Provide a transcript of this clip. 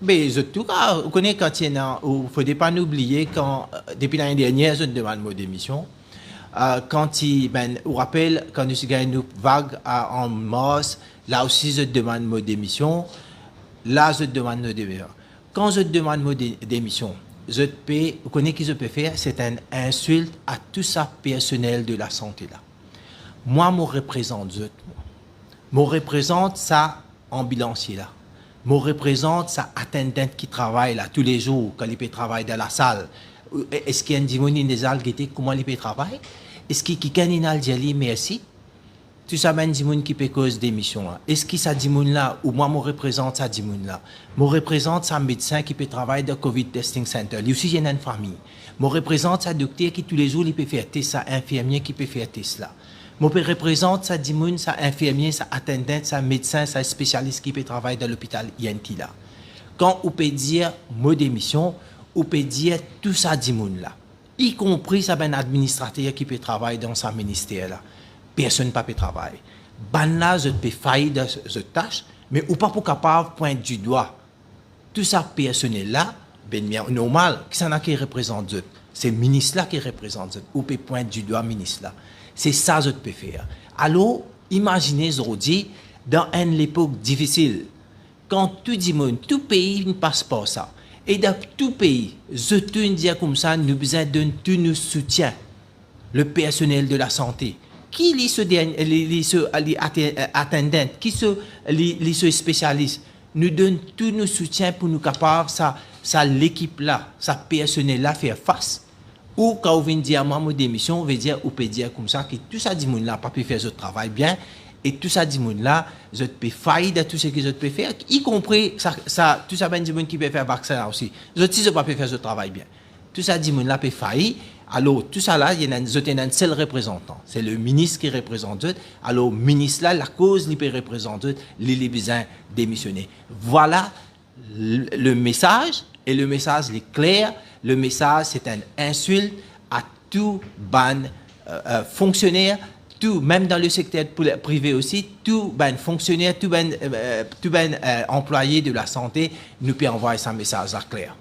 Mais en tout cas, vous connaissez quand il y a, il ne faut pas oublier quand, depuis l'année dernière, je demande ma démission. Quand il, vous rappelle, quand nous avons une vague en mars, là aussi je demande ma démission. Là, je demande ma démission. Quand je demande ma démission, je peux, vous connaissez ce que je peux faire, c'est une insulte à tout ça personnel de la santé là. Moi, je représente, je représente ça ambulancier là. Je représente ça attendant qui travaille là tous les jours, quand il peut travailler dans la salle. Est-ce qu'il y a un dimanche des algues comment il peut travailler? Est-ce qu'il y a un algérie merci? Tout ça, ben dimanche qui peut cause d'émission là. Est-ce que ça dimanche là ou moi je représente ça dimanche là? Je représente ça médecin qui peut travailler dans Covid Testing Center. Lui aussi j'ai une famille. Je représente ça docteur qui tous les jours il peut faire test, ça infirmier qui peut faire test là. Je représente ça dimanche, ça infirmier, ça attendant, ça médecin, ça spécialiste qui peut travailler dans l'hôpital INT là. Quand on peut dire mot d'émission, on peut dire tout ça dimanche là. Y compris ça ben administrateur qui peut travailler dans sa ministère là. Personne ne peut travailler. Ben là, je peux faillir dans cette tâche, mais ou pas pour capable pointer du doigt. Tout ça personnel là, ben bien normal, qui s'en a qui représente, c'est le ministre là qui représente, ou peut pointer du doigt le ministre là. C'est ça que je peux faire. Alors, imaginez aujourd'hui, dans une époque difficile, quand tout le monde, tout pays ne passe pas ça. Et dans tout pays, je te dis comme ça, nous besoin de tout nous soutien, le personnel de la santé. Qui les attendants, qui les spécialistes, nous donne tout nos soutien pour nous capables, ça l'équipe là, ça personnel là faire face. Ou quand on vient dire moi ma démission, on veut dire ou peut dire comme ça que tout ça dit monde là pas pu faire ce travail bien et tout ça dit monde là je peux faillir de tout ce que je peux faire y compris ça tout ça ben dit monde qui peut faire vaccin aussi. Je dis je pas pu faire ce travail bien. Tout ça dit monde là peut faillir. Alors tout ça là il y a un seul représentant, c'est le ministre qui représente. Alors le ministre là la cause il peut représenter les besoins démissionner. Voilà le message et le message est clair. Le message, c'est une insulte à tout ban fonctionnaire, tout, même dans le secteur privé aussi, tout ban fonctionnaire, tout ban employé de la santé, nous peut envoyer ce message clair.